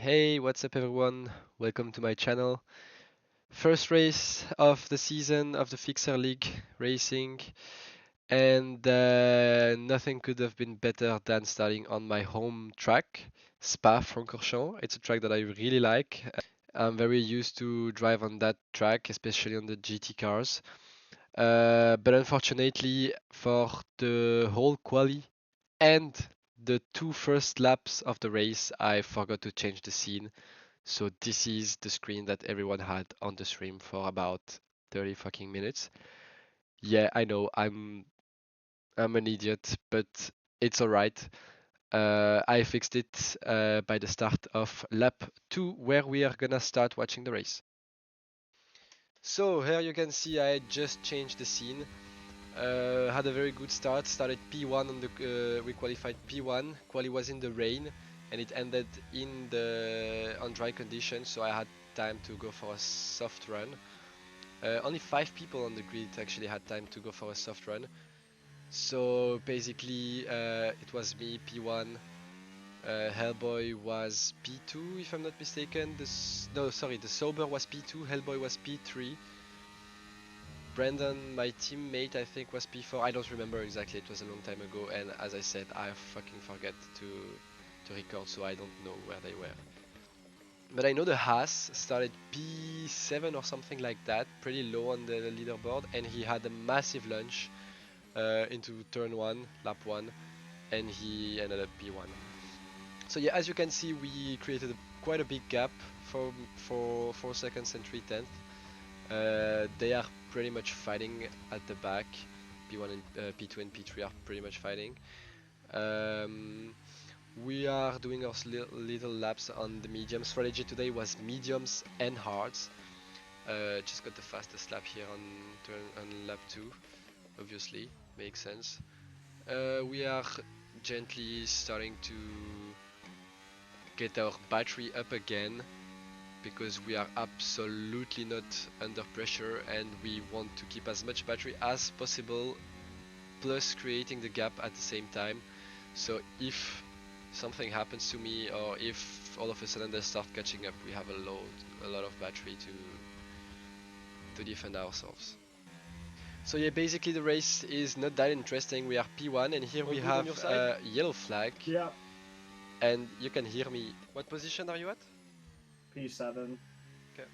Hey, what's up everyone? Welcome to my channel. First race of the season of the Fixxxer League racing, and nothing could have been better than starting on my home track, Spa-Francorchamps. It's a track that I really like. I'm very used to drive on that track, especially on the GT cars. But unfortunately, for the whole quali and the two first laps of the race, I forgot to change the scene. So this is the screen that everyone had on the stream for about 30 fucking minutes. Yeah, I know I'm an idiot, but it's alright. I fixed it by the start of lap 2 where we are gonna start watching the race. So here you can see I just changed the scene. Had a very good start. Started P1 on the we qualified P1. Quali was in the rain, and it ended in the on dry conditions, so I had time to go for a soft run. Only 5 people on the grid actually had time to go for a soft run. So basically, it was me P1. Hellboy was P2 if I'm not mistaken. No, sorry, the Sober was P2. Hellboy was P3. Brandon, my teammate, I think was P4. I don't remember exactly. It was a long time ago, and as I said, I fucking forget to record, so I don't know where they were. But I know the Haas started P7 or something like that, pretty low on the leaderboard, and he had a massive lunge into turn 1, lap 1, and he ended up P1. So yeah, as you can see, we created quite a big gap for 4 seconds and 3/10. They are pretty much fighting at the back. P1 and P2 and P3 are pretty much fighting. We are doing our little laps on the medium. Strategy today was mediums and hards. Just got the fastest lap here on lap 2, obviously, makes sense. We are gently starting to get our battery up again, because we are absolutely not under pressure and we want to keep as much battery as possible, plus creating the gap at the same time. So if something happens to me, or if all of a sudden they start catching up, we have a lot of battery to defend ourselves. So yeah, basically the race is not that interesting. We are P1 and here we have a yellow flag. Yeah, And you can hear me. What position are you at? P7. Okay.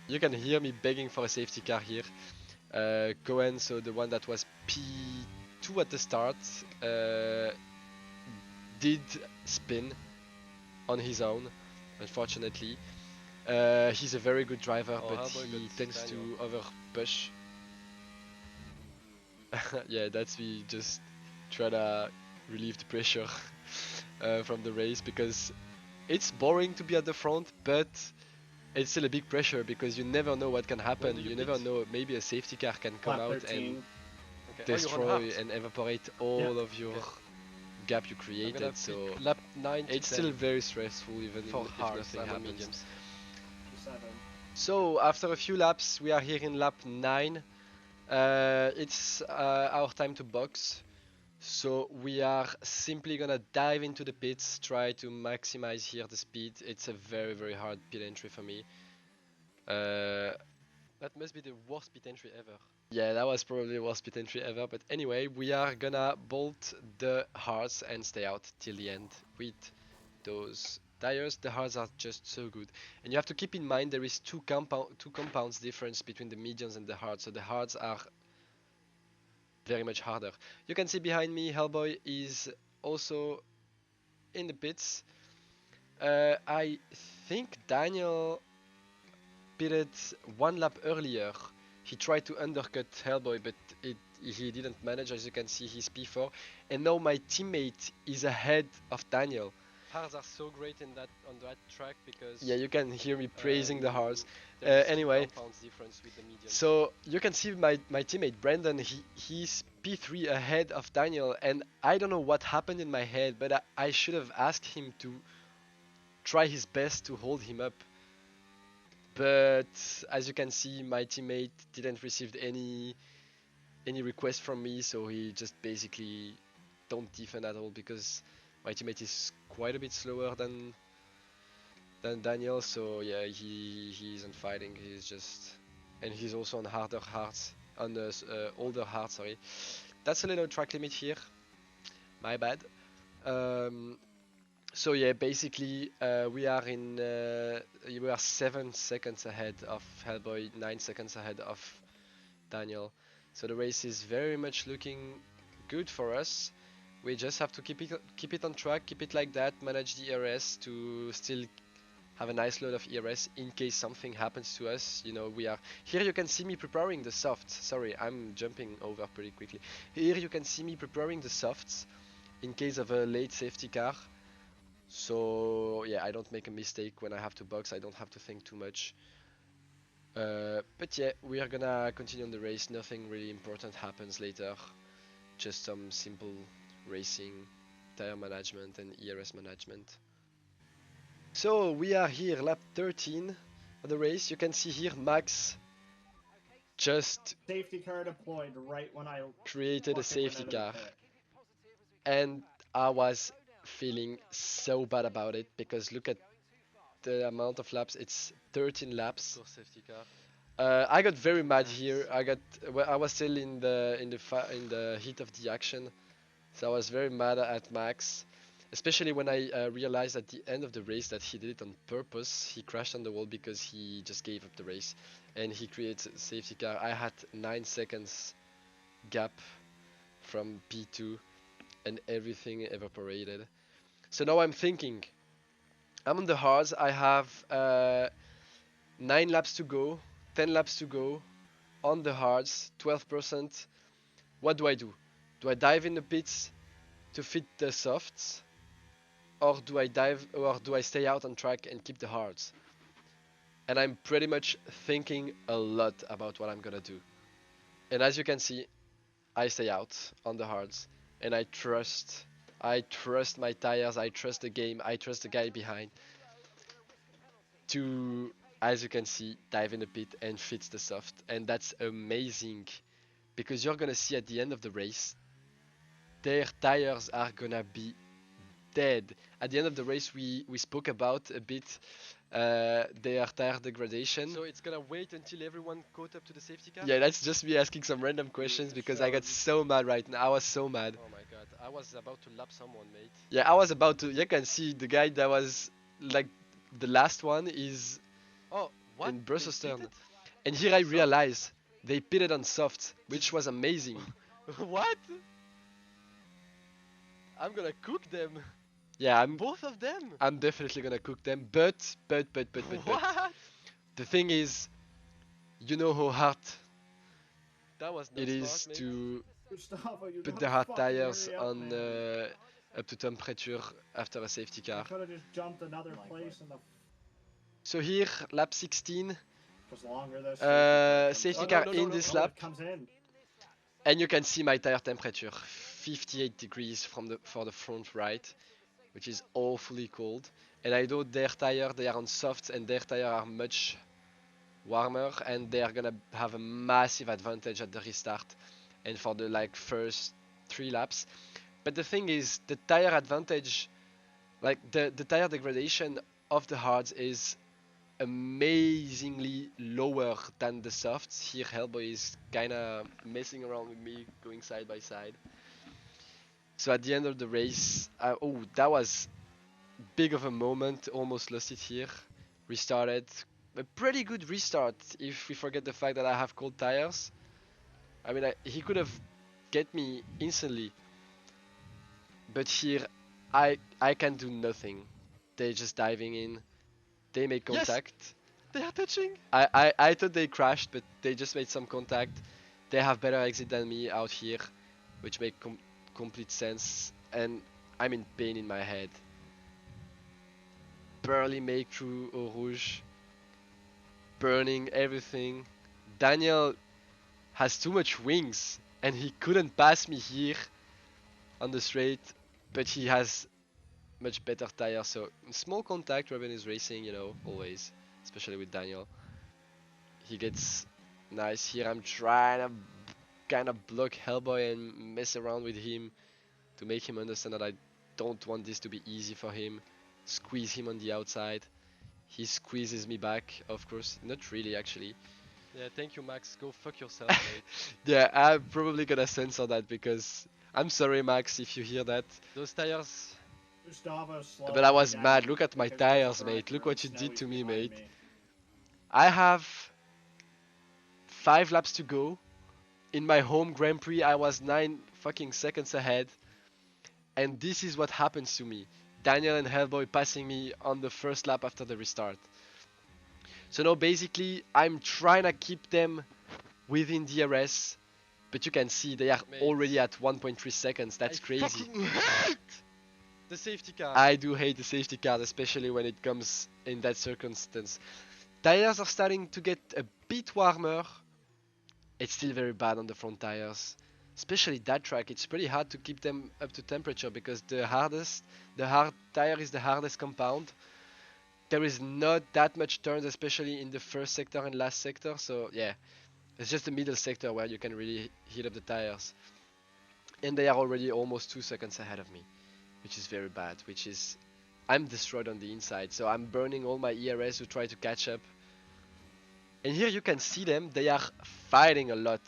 You can hear me begging for a safety car here. Cohen, so the one that was P2 at the start, did spin on his own, unfortunately. He's a very good driver, but he tends to over push. Yeah, that's me just trying to relieve the pressure from the race, because it's boring to be at the front, but it's still a big pressure because you never know what can happen. You never know, maybe a safety car can come Lap out 13. and destroy and evaporate all of your gap you created. So lap 9 to it's 10 still very stressful, even for if hards. nothing I'm on happens. mediums. P7. So after a few laps, we are here in lap 9. It's our time to box. So we are simply gonna dive into the pits, try to maximize here the speed. It's a very hard pit entry for me. That must be the worst pit entry ever. Yeah, that was probably the worst pit entry ever. But anyway, we are gonna bolt the hearts and stay out till the end with those tires. The hearts are just so good, and you have to keep in mind there is two compounds difference between the mediums and the hearts. So the hearts are very much harder. You can see behind me, Hellboy is also in the pits. I think Daniel pitted 1 lap earlier. He tried to undercut Hellboy, but he didn't manage. As you can see, he's P4, and now my teammate is ahead of Daniel. Hards are so great on that track because Yeah, you can hear me praising the hearts. there is Anyway, two compounds difference with the mediums. so you can see my teammate Brandon. He's P3 ahead of Daniel, and I don't know what happened in my head, but I should have asked him to try his best to hold him up. But as you can see, my teammate didn't receive any request from me, so he just basically don't defend at all, because my teammate is quite a bit slower than than Daniel. So yeah, he isn't fighting. He's just, and he's also on harder hearts, on the older hearts. Sorry, that's a little track limit here. My bad. Um, so yeah, basically we are 7 seconds ahead of Hellboy, 9 seconds ahead of Daniel. So the race is very much looking good for us. We just have to keep it on track, keep it like that, manage the ERS to still have a nice load of ERS in case something happens to us. You know, we are here. You can see me preparing the softs. Sorry, I'm jumping over pretty quickly. Here you can see me preparing the softs in case of a late safety car. So yeah, I don't make a mistake when I have to box. I don't have to think too much. But yeah, we are gonna continue on the race. Nothing really important happens later. Just some simple racing, tire management, and ERS management. So we are here, lap 13 of the race. You can see here Max just Safety car deployed right when I created a fucking went safety out of the car, pit. and I was feeling so bad about it because look at the amount of laps. It's 13 laps. Of course, safety car. I got very mad Max. here. I was still in the heat of the action, so I was very mad at Max, especially when I realized at the end of the race that he did it on purpose. He crashed on the wall because he just gave up the race, and he creates a safety car. I had 9 seconds gap from P2, and everything evaporated. So now I'm thinking. I'm on the hards. I have 9 laps to go, 10 laps to go on the hards, 12%. What do I do? Do I dive in the pits to fit the softs, or do I stay out on track and keep the hards? And I'm pretty much thinking a lot about what I'm gonna do. And as you can see, I stay out on the hards, and I trust my tires, I trust the game, I trust the guy behind to, as you can see, dive in the pit and fit the soft. And that's amazing because you're gonna see at the end of the race, their tires are gonna be dead. At the end of the race, we spoke about a bit their tire degradation. So it's gonna wait until everyone caught up to the safety car? Yeah, that's just me asking some random questions because I got so mad right now. I was so mad. Oh my god, I was about to lap someone, mate. Yeah, I was about to. You can see the guy that was like the last one is Oh, what? in They Brussels turn. pitted? And here I Soft? realized they pitted on soft, which was amazing. What? I'm gonna cook them. Yeah, Both of them. I'm definitely gonna cook them, but What? the thing is, you know how hard That was not it smart, is mate. to Gustavo, you put gotta the hard fucking tires hurry up, on man. up to temperature after a safety I car. could have just jumped another place in the. So here, lap 16, Because longer this safety safety car car comes in. in this Oh, lap, it comes in. and you can see my tire temperature, 58 degrees for the front right, which is awfully cold. And I know their tire, they are on softs, and their tire are much warmer, and they are gonna have a massive advantage at the restart and for the like first 3 laps. But the thing is, the tire advantage, like the tire degradation of the hards is amazingly lower than the softs. Here Hellboy is kinda messing around with me, going side by side. So at the end of the race, oh, that was big of a moment, almost lost it here. Restarted. A pretty good restart if we forget the fact that I have cold tires. I mean, he could have get me instantly, but here I can do nothing. They just diving in. They make Yes! contact. They are touching. I thought they crashed, but they just made some contact. They have better exit than me out here, which make complete sense. And I'm in pain in my head. Barely make through Eau Rouge. Burning everything. Daniel has too much wings, and he couldn't pass me here on the straight, but he has much better tires. So small contact, Robin is racing, you know, always, especially with Daniel. He gets nice here. I'm trying to kind of block Hellboy and mess around with him to make him understand that I don't want this to be easy for him. Squeeze him on the outside. He squeezes me back, of course. Not really, actually. Yeah, thank you, Max. Go fuck yourself, mate. Yeah, I'm probably gonna censor that because I'm sorry, Max, if you hear that. Those tires. Gustavo slowing But I me was mad. down Look at my because there's a tires, mate. Look director and what you did Snowy's to me, behind mate. me. I have 5 laps to go. In my home Grand Prix, I was 9 fucking seconds ahead. And this is what happens to me. Daniel and Hellboy passing me on the first lap after the restart. So now basically, I'm trying to keep them within DRS. But you can see they are Mate. already at 1.3 seconds. That's I crazy. fucking hate the safety car. I do hate the safety cars, especially when it comes in that circumstance. Tires are starting to get a bit warmer. It's still very bad on the front tires. Especially that track, it's pretty hard to keep them up to temperature because the hard tire is the hardest compound. There is not that much turns, especially in the first sector and last sector. So yeah, it's just the middle sector where you can really heat up the tires. And they are already almost 2 seconds ahead of me, which is very bad. I'm destroyed on the inside, so I'm burning all my ERS to try to catch up. And here you can see them, they are fighting a lot.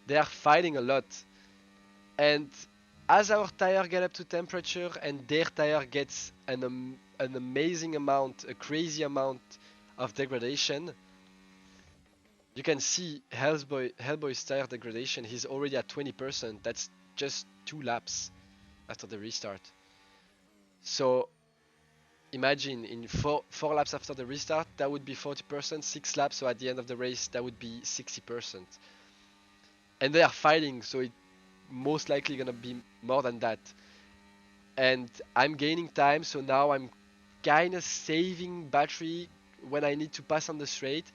They are fighting a lot. And as our tire get up to temperature and their tire gets an amazing amount, a crazy amount of degradation, you can see Hellboy's tire degradation, he's already at 20%. That's just 2 laps after the restart. So imagine in four laps after the restart, that would be 40%, 6 laps, so at the end of the race, that would be 60%. And they are fighting, so it most likely gonna be more than that. And I'm gaining time, so now I'm kinda saving battery when I need to pass on the straight,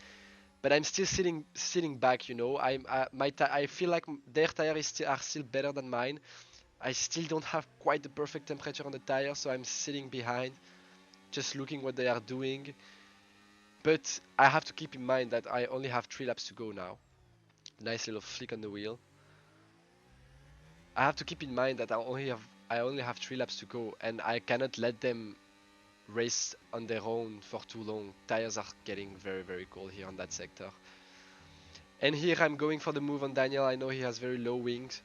but I'm still sitting back, you know. I feel like their tires are still better than mine. I still don't have quite the perfect temperature on the tire, so I'm sitting behind, just looking what they are doing. But I have to keep in mind that I only have 3 laps to go now. Nice little flick on the wheel. I have to keep in mind that I only have 3 laps to go, and I cannot let them race on their own for too long. Tires are getting very, very cold here on that sector. And here I'm going for the move on Daniel. I know he has very low wings.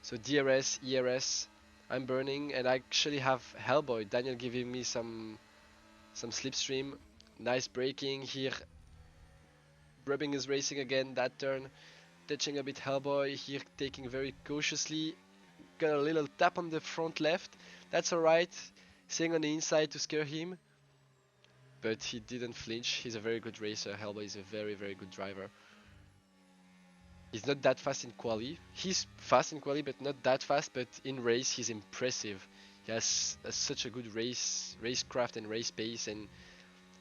So DRS, ERS, I'm burning, and I actually have Hellboy. Daniel giving me some slipstream. Nice braking here. Rubbing is racing again that turn. Touching a bit Hellboy here, taking very cautiously. Got a little tap on the front left. That's alright. Staying on the inside to scare him. But he didn't flinch. He's a very good racer. Hellboy is a very, very good driver. He's not that fast in quali. He's fast in quali, but not that fast. But in race, he's impressive. He has such a good racecraft and race pace, and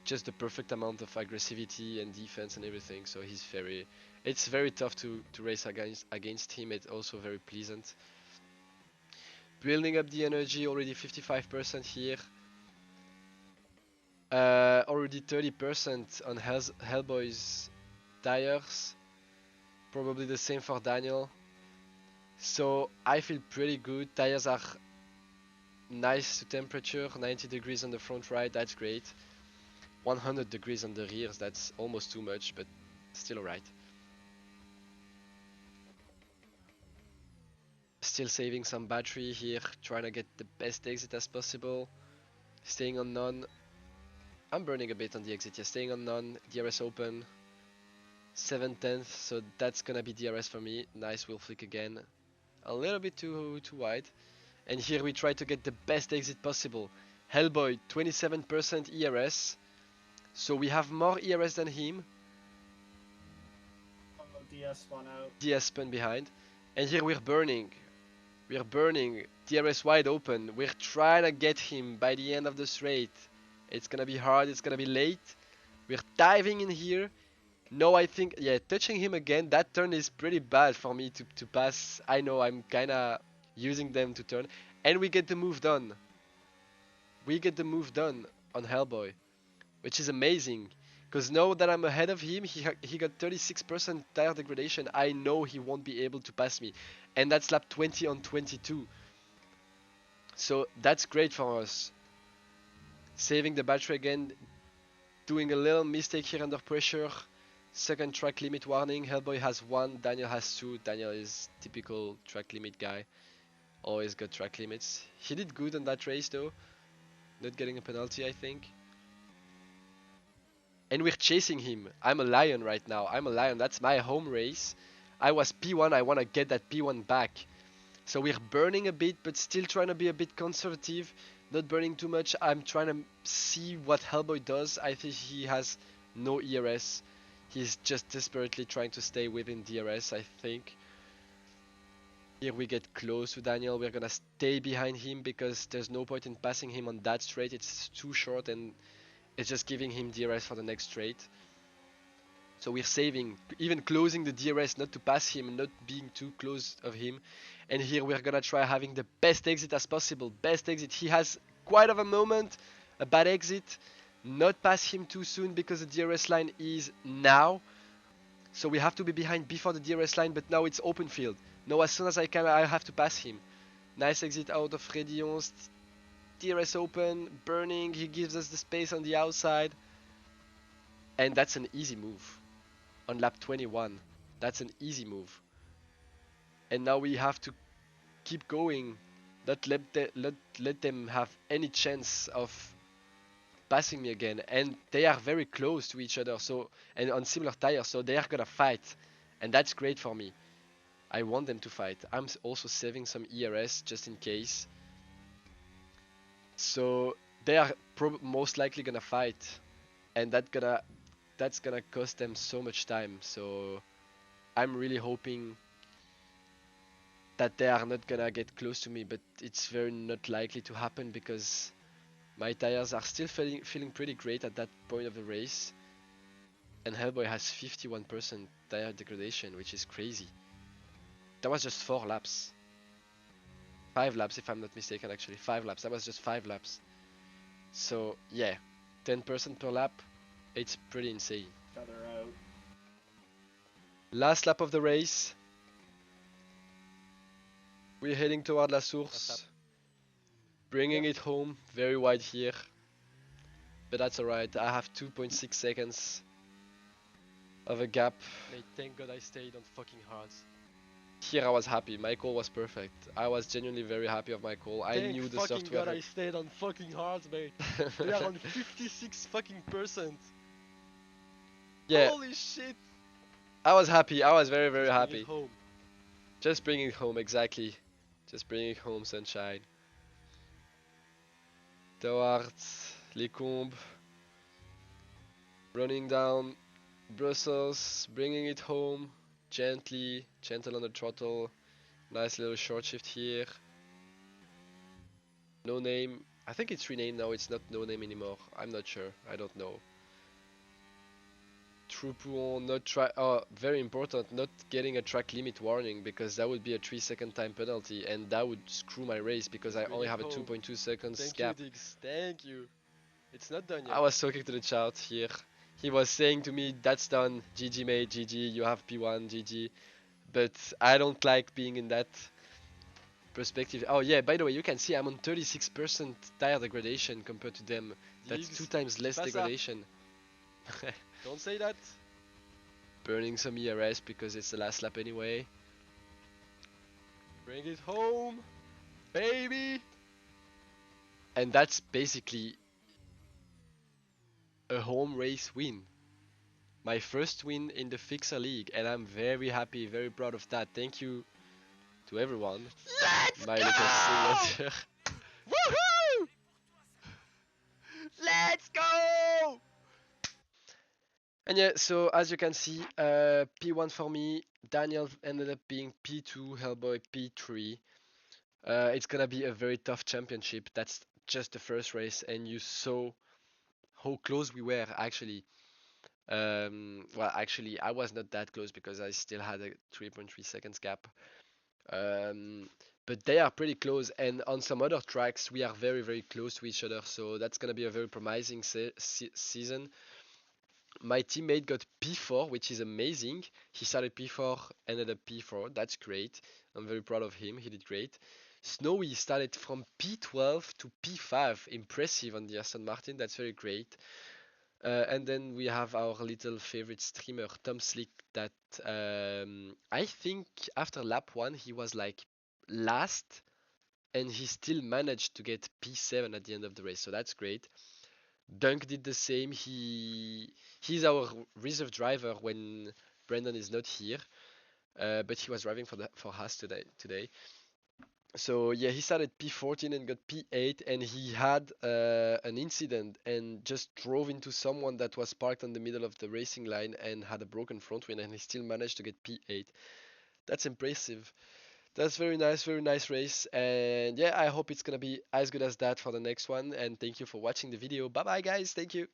just the perfect amount of aggressivity and defense and everything. So it's very tough to race against him. It's also very pleasant. Building up the energy, already 55% here. Already 30% on Hellboy's tires. Probably the same for Daniel. So I feel pretty good. Tires are nice to temperature. 90 degrees on the front right, that's great. 100 degrees on the rears, that's almost too much, but still alright. Still saving some battery here, trying to get the best exit as possible. Staying on none. I'm burning a bit on the exit, yeah, staying on none. DRS open. 7/10, so that's gonna be DRS for me. Nice wheel flick again. A little bit too wide. And here we try to get the best exit possible. Hellboy, 27% ERS. So we have more ERS than him. Oh, DS spun out. DS spun behind. And here we're burning. We're burning. DRS wide open. We're trying to get him by the end of the straight. It's gonna be hard. It's gonna be late. We're diving in here. No, I think, yeah, touching him again, that turn is pretty bad for me to pass. I know I'm kinda using them to turn. And we get the move done. We get the move done on Hellboy, which is amazing. Because now that I'm ahead of him, he got 36% tire degradation. I know he won't be able to pass me. And that's lap 20 on 22. So that's great for us. Saving the battery again. doing a little mistake here under pressure. Second track limit warning. Hellboy has 1, Daniel has 2. Daniel is typical track limit guy. Always got track limits. He did good on that race though. Not getting a penalty, I think. And we're chasing him. I'm a lion right now. I'm a lion. That's my home race. I was P1. I want to get that P1 back. So we're burning a bit, but still trying to be a bit conservative. Not burning too much. I'm trying to see what Hellboy does. I think he has no ERS. He's just desperately trying to stay within DRS, I think. Here we get close to Daniel. We're gonna stay behind him because there's no point in passing him on that straight. It's too short and it's just giving him DRS for the next straight. So we're saving, even closing the DRS, not to pass him, not being too close of him. And here we're gonna try having the best exit as possible. Best exit. He has quite of a moment, a bad exit. Not pass him too soon because the DRS line is now. So we have to be behind before the DRS line, but now it's open field. Now as soon as I can, I have to pass him. Nice exit out of Redion's. DRS open, burning. He gives us the space on the outside. And that's an easy move. On lap 21. That's an easy move. And now we have to keep going. Not let them have any chance of passing me again. And they are very close to each other, so and on similar tires, so they are gonna fight. And that's great for me. I want them to fight. I'm also saving some ERS just in case. So they are most likely gonna fight. And that's gonna cost them so much time. So I'm really hoping that they are not gonna get close to me, but it's very not likely to happen because my tires are still feeling pretty great at that point of the race. And Hellboy has 51% tire degradation, which is crazy. That was just 4 laps. 5 laps if I'm not mistaken, actually. 5 laps. That was just 5 laps. So yeah, 10% per lap. It's pretty insane. Got her out. Last lap of the race. We're heading toward La Source. Bringing it home. Very wide here. But that's alright. I have 2.6 seconds of a gap. Mate, thank God I stayed on fucking hards. Here I was happy. My call was perfect. I was genuinely very happy of my call. I knew the fucking software. God I stayed on fucking hards, mate. They are on 56 fucking percent. Yeah. Holy shit. I was happy. I was very, very Just bring happy. it home. Just bring it home, exactly. Just bring it home, sunshine. Towards Les Combes. Running down Brussels, bringing it home. Gently, gentle on the throttle. Nice little short shift here. No name. I think it's renamed now. It's not no name anymore. I'm not sure. I don't know. True Pouon, not try. Oh, very important. Not getting a track limit warning because that would be a 3-second time penalty and that would screw my race because I only have a 2.2 seconds Thank gap. you, Diggs. Thank you. It's not done yet. I was talking to the chat here. He was saying to me, "That's done. GG mate. GG. You have P1. GG." But I don't like being in that perspective. Oh yeah, by the way, you can see I'm on 36% tire degradation compared to them. That's Diggs, 2 times less passa. degradation. Don't say that. Burning some ERS because it's the last lap anyway. Bring it home, baby. And that's basically a home race win. My first win in the Fixxxer League, and I'm very happy, very proud of that. Thank you to everyone. Let's My go! little signature. Woohoo! Let's go! And yeah, so as you can see, P1 for me, Daniel ended up being P2, Hellboy P3. It's gonna be a very tough championship. That's just the first race, and you saw how close we were actually. Well, actually, I was not that close because I still had a 3.3 seconds gap. But they are pretty close, and on some other tracks, we are very, very close to each other. So that's gonna be a very promising season. My teammate got P4, which is amazing. He started P4, ended up P4. That's great. I'm very proud of him. He did great. Snowy started from P12 to P5. Impressive on the Aston Martin. That's very great. And then we have our little favorite streamer, Tom Slick, that I think after lap one he was like last, and he still managed to get P7 at the end of the race, so that's great. Dunk did the same. He's our reserve driver when Brandon is not here, but he was driving for Haas today. So yeah, he started P14 and got P8, and he had an incident and just drove into someone that was parked on the middle of the racing line and had a broken front wing, and he still managed to get P8. That's impressive. That's very nice race, and yeah, I hope it's gonna be as good as that for the next one. And thank you for watching the video. Bye bye, guys. Thank you.